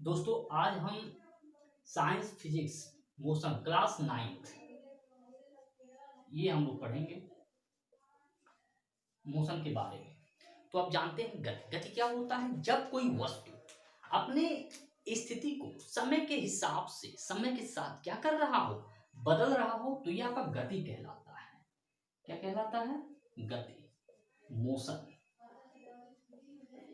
दोस्तों आज हम science physics motion class 9th ये हम लोग पढ़ेंगे मोशन के बारे में। तो आप जानते हैं गति गति क्या होता है? जब कोई वस्तु अपने स्थिति को समय के हिसाब से समय के साथ क्या कर रहा हो, बदल रहा हो, तो यह आपका गति कहलाता है। क्या कहलाता है? गति, मोशन।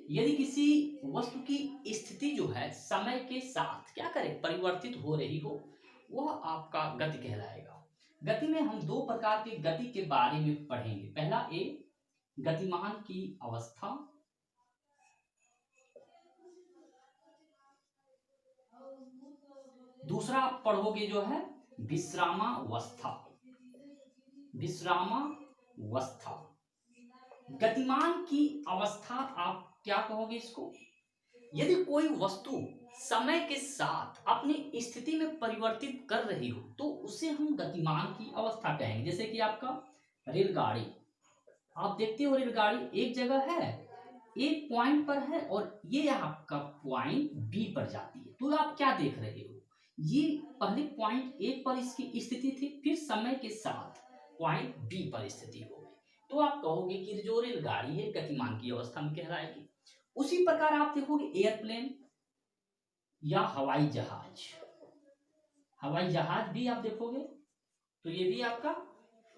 यदि किसी वस्तु की स्थिति जो है समय के साथ क्या करे, परिवर्तित हो रही हो, वह आपका गति कहलाएगा। गति में हम दो प्रकार की गति के बारे में पढ़ेंगे। पहला ए गतिमान की अवस्था, दूसरा आप पढ़ोगे जो है विश्रामावस्था। विश्रामावस्था, गतिमान की अवस्था आप क्या कहोगे इसको? यदि कोई वस्तु समय के साथ अपनी स्थिति में परिवर्तित कर रही हो तो उसे हम गतिमान की अवस्था कहेंगे। जैसे कि आपका रेलगाड़ी, आप देखते हो रेलगाड़ी एक जगह है, एक पॉइंट पर है और ये आपका पॉइंट बी पर जाती है। तो आप क्या देख रहे हो, ये पहले पॉइंट ए पर इसकी स्थिति थी, फिर समय के साथ पॉइंट बी पर स्थिति हो गई। तो आप कहोगे कि जो रेलगाड़ी है गतिमान की अवस्था में कहलाएगी। उसी प्रकार आप देखोगे एयरप्लेन या हवाई जहाज, हवाई जहाज भी आप देखोगे तो ये भी आपका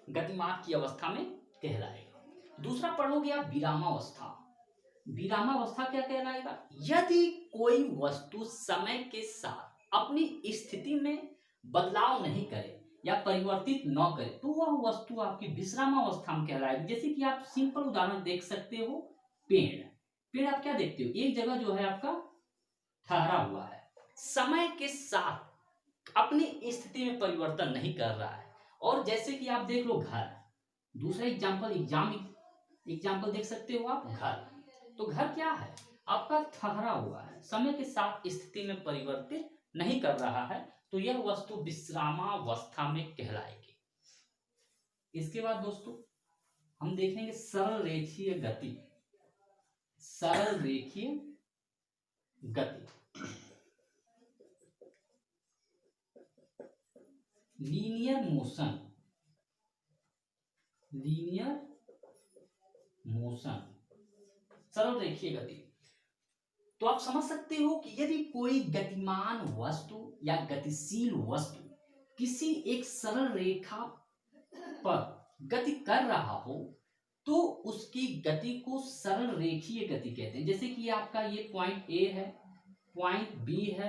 गतिमान की अवस्था में कहलाएगा। दूसरा पढ़ोगे आप विरामावस्था। विरामावस्था क्या कहलाएगा? यदि कोई वस्तु समय के साथ अपनी स्थिति में बदलाव नहीं करे या परिवर्तित न करे तो वह वस्तु आपकी विश्रामावस्था में कहलाएगी। जैसे कि आप सिंपल उदाहरण देख सकते हो, पेड़। पेड़ आप क्या देखते हो, एक जगह जो है आपका ठहरा हुआ है, समय के साथ अपनी स्थिति में परिवर्तन नहीं कर रहा है। और जैसे कि आप देख लो घर, दूसरा एग्जाम्पल देख सकते हो आप, घर। तो घर क्या है? आपका ठहरा हुआ है, समय के साथ स्थिति में परिवर्तित नहीं कर रहा है, तो यह वस्तु विश्रामावस्था में कहलाएगी। इसके बाद दोस्तों हम देखेंगे सरल रेखीय गति। सरल रेखीय गति, लीनियर मोशन। लीनियर मोशन, सरल रेखीय गति। तो आप समझ सकते हो कि यदि कोई गतिमान वस्तु या गतिशील वस्तु किसी एक सरल रेखा पर गति कर रहा हो तो उसकी गति को सरल रेखीय गति कहते हैं। जैसे कि आपका ये पॉइंट ए है, पॉइंट बी है,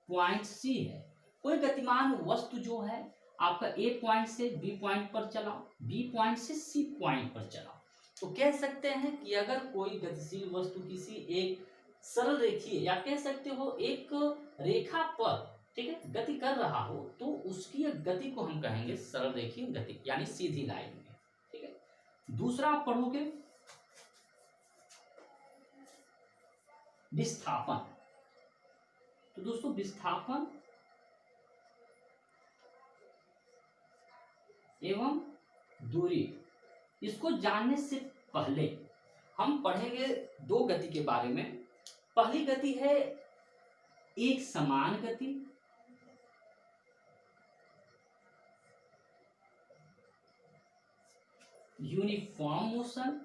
पॉइंट सी है। कोई गतिमान वस्तु जो है आपका ए पॉइंट से बी पॉइंट पर चला, बी पॉइंट से सी पॉइंट पर चला, तो कह सकते हैं कि अगर कोई गतिशील वस्तु किसी एक सरल रेखीय या कह सकते हो एक रेखा पर, ठीक है, गति कर रहा हो तो उसकी गति को हम कहेंगे सरल रेखीय गति, यानी सीधी लाइन में। ठीक है। दूसरा आप पढ़ोगे विस्थापन। तो दोस्तों विस्थापन एवं दूरी, इसको जानने से पहले हम पढ़ेंगे दो गति के बारे में। पहली गति है एक समान गति, यूनिफॉर्म मोशन।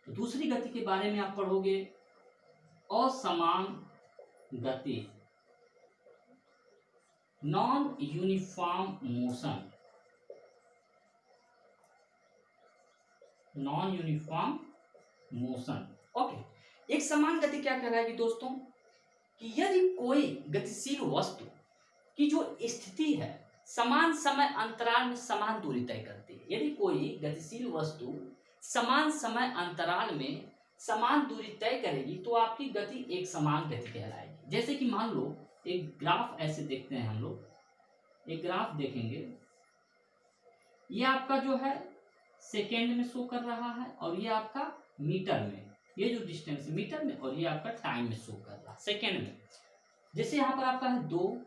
दूसरी गति के बारे में आप पढ़ोगे असमान गति, non uniform motion. Non uniform motion, okay. एक समान गति क्या कहलाएगी दोस्तों? कि यदि कोई गतिशील वस्तु की जो स्थिति है समान समय अंतराल में समान दूरी तय करती है। यदि कोई गतिशील वस्तु समान समय अंतराल में समान दूरी तय करेगी तो आपकी गति एक समान गति कहलाएगी। जैसे कि मान लो एक ग्राफ ऐसे देखते हैं हम लोग, एक ग्राफ देखेंगे, ये आपका जो है सेकेंड में शो कर रहा है और ये आपका मीटर में, ये जो डिस्टेंस मीटर में, और ये आपका टाइम में शो कर रहा है सेकेंड में। जैसे यहाँ पर आपका है 2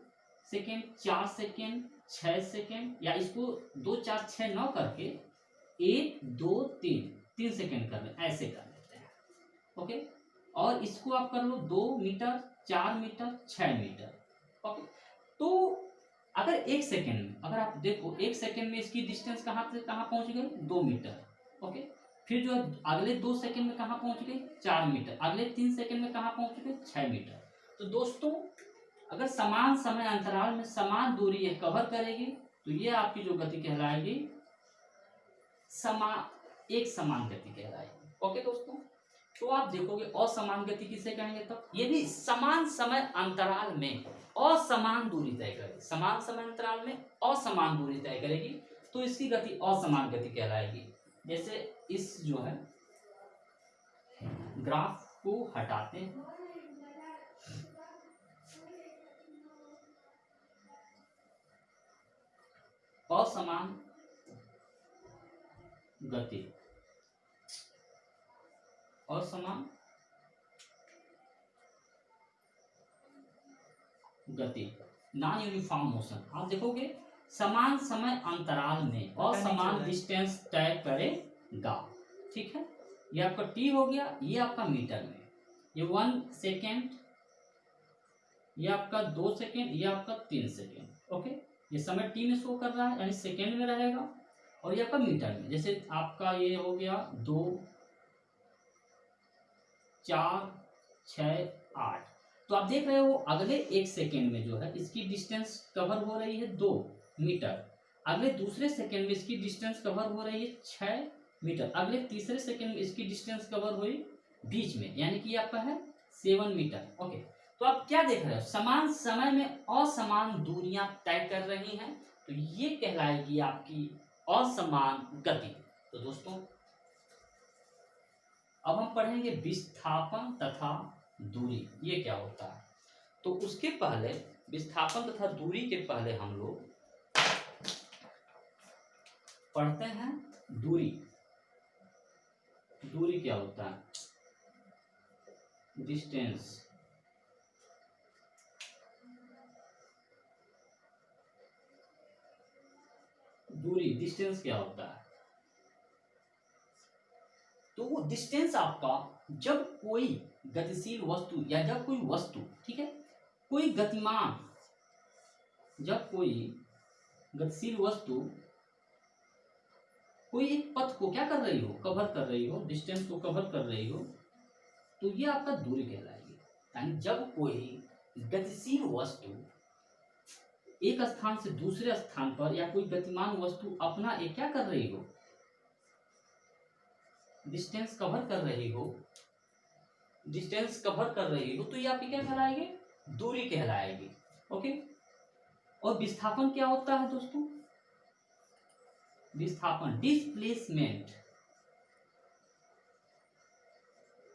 सेकेंड, 4 सेकेंड, 6 सेकेंड, या इसको 2 4 6 9 करके 1 2 3 सेकेंड कर लें, ऐसे कर लें। ओके, और इसको आप कर लो 2 मीटर, 4 मीटर, 6 मीटर। ओके, तो अगर 1 सेकेंड में, अगर आप देखो 1 सेकेंड में इसकी डिस्टेंस कहाँ से कहाँ पहुंच गई, 2 मीटर। ओके, फिर जो अगले 2 सेकेंड में कहाँ पहुंच गई, 4 मीटर, अगले 3 सेकेंड में कहाँ पहुंच गई, 6 मीटर। तो दोस्तों अगर समान समय अंतराल में समान दूरी ये कवर करेगी तो ये आपकी जो गति कहलाएगी एक समान गति कहलाएगी। ओके दोस्तों, तो आप देखोगे असमान गति किसे कहेंगे, तब ये भी समान समय अंतराल में असमान दूरी तय करेगी, समान समय अंतराल में असमान दूरी तय करेगी तो इसकी गति असमान गति कहलाएगी। जैसे इस जो है ग्राफ को हटाते हैं, असमान गति, असमान गति, नॉन यूनिफॉर्म मोशन। आप देखोगे समान समय अंतराल में असमान डिस्टेंस तय करेगा। ठीक है, ये आपका टी हो गया, ये आपका मीटर में, ये 1 सेकेंड, ये आपका 2 सेकेंड, ये आपका 3 सेकेंड। ओके, ये समय टी में शो कर रहा है यानी सेकेंड में रहेगा, और ये आपका मीटर में, जैसे आपका ये हो गया 2, 4, 6, 8। तो आप देख रहे हो अगले 1 सेकेंड में जो है इसकी डिस्टेंस कवर हो रही है 2 मीटर, अगले दूसरे सेकेंड में इसकी डिस्टेंस कवर हो रही है 6 मीटर, अगले तीसरे सेकेंड में इसकी डिस्टेंस कवर हुई बीच में, यानी कि आपका है 7 मीटर। ओके, तो आप क्या देख रहे हो, समान समय में असमान दूरियां तय कर रही हैं, तो ये कहलाएगी आपकी असमान गति। तो दोस्तों अब हम पढ़ेंगे विस्थापन तथा दूरी, ये क्या होता है। तो उसके पहले विस्थापन तथा दूरी के पहले हम लोग पढ़ते हैं दूरी। दूरी क्या होता है, डिस्टेंस। दूरी डिस्टेंस क्या होता है, तो वो डिस्टेंस आपका जब कोई गतिशील वस्तु या जब कोई वस्तु, ठीक है, कोई गतिमान, जब कोई गतिशील वस्तु कोई एक पथ को क्या कर रही हो, कवर कर रही हो, डिस्टेंस को कवर कर रही हो, तो ये आपका दूरी कहलाएगी। यानी जब कोई गतिशील वस्तु एक स्थान से दूसरे स्थान पर या कोई गतिमान वस्तु अपना एक क्या कर रही हो, डिस्टेंस कवर कर रही हो, डिस्टेंस कवर कर रही हो, तो ये आपकी क्या कहलाएगी, दूरी कहलाएगी। ओके, और विस्थापन क्या होता है दोस्तों, विस्थापन डिस्प्लेसमेंट,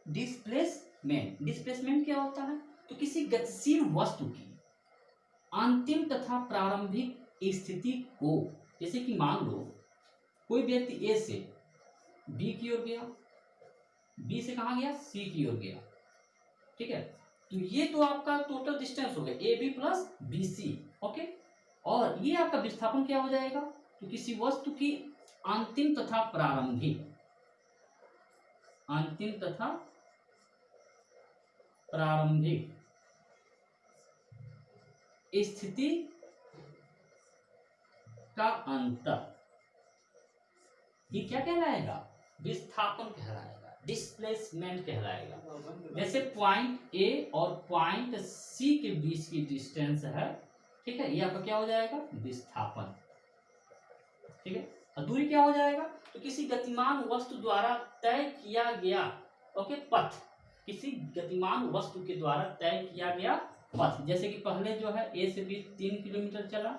डिस्प्लेसमेंट, डिस्प्लेसमेंट क्या होता है, तो किसी गतिशील वस्तु की अंतिम तथा प्रारंभिक स्थिति को, जैसे कि मान लो कोई व्यक्ति ए से बी की ओर गया, बी से कहाँ गया, सी की ओर गया। ठीक है, तो ये तो आपका टोटल डिस्टेंस हो गया A B plus B C. Okay, और ये आपका विस्थापन क्या हो जाएगा, तो किसी वस्तु की अंतिम तथा प्रारंभिक, अंतिम तथा प्रारंभिक स्थिति का अंतर, ये क्या कहलाएगा, विस्थापन कहलाएगा, डिस्प्लेसमेंट कहलाएगा। जैसे पॉइंट ए और पॉइंट सी के बीच की डिस्टेंस है, ठीक है, ये आपका क्या हो जाएगा, विस्थापन। ठीक है, और दूरी क्या हो जाएगा, तो किसी गतिमान वस्तु द्वारा तय किया गया, ओके, पथ, किसी गतिमान वस्तु के द्वारा तय किया गया पथ। जैसे कि पहले जो है ए से बी 3 किलोमीटर चला,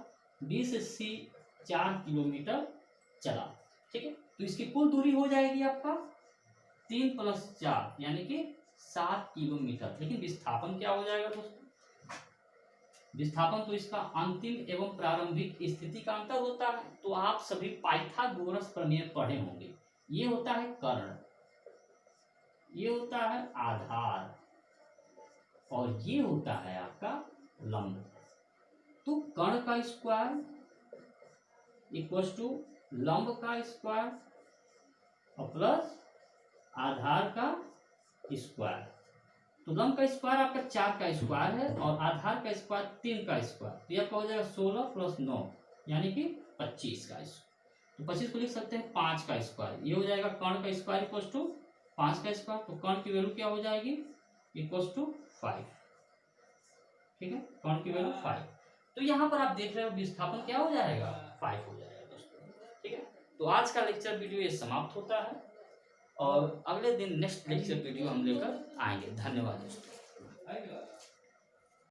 बी से सी 4 किलोमीटर चला। ठीक है, तो इसकी कुल दूरी हो जाएगी आपका 3 + 4 यानी कि 7 किलोमीटर। लेकिन विस्थापन क्या हो जाएगा दोस्तों, विस्थापन तो इसका अंतिम एवं प्रारंभिक स्थिति का अंतर होता है। तो आप सभी पाइथागोरस प्रमेय पढ़े होंगे। ये होता है कर्ण, ये होता है आधार, और ये होता है आपका लंब। तो कर्ण का स्क्वायर इक्वल्स टू लंब का स्क्वायर और प्लस आधार का स्क्वायर। तो लंब का स्क्वायर आपका 4 का स्क्वायर है और आधार का स्क्वायर 3 का स्क्वायर, तो यह हो जाएगा 16 प्लस 9 यानी कि 25 का स्क्वायर। तो 25 को लिख सकते हैं 5 का स्क्वायर। ये हो जाएगा कर्ण का स्क्वायर इक्वल टू 5 का स्क्वायर, तो कर्ण की वैल्यू क्या हो जाएगी इक्वल टू 5। ठीक है, कर्ण की वैल्यू 5। तो यहाँ पर आप देख रहे हो विस्थापन क्या हो जाएगा 5 हो जाएगा दोस्तों। ठीक है, तो आज का लेक्चर वीडियो ये समाप्त होता है और अगले दिन नेक्स्ट लेक्चर वीडियो हम लेकर आएंगे। धन्यवाद दोस्तों।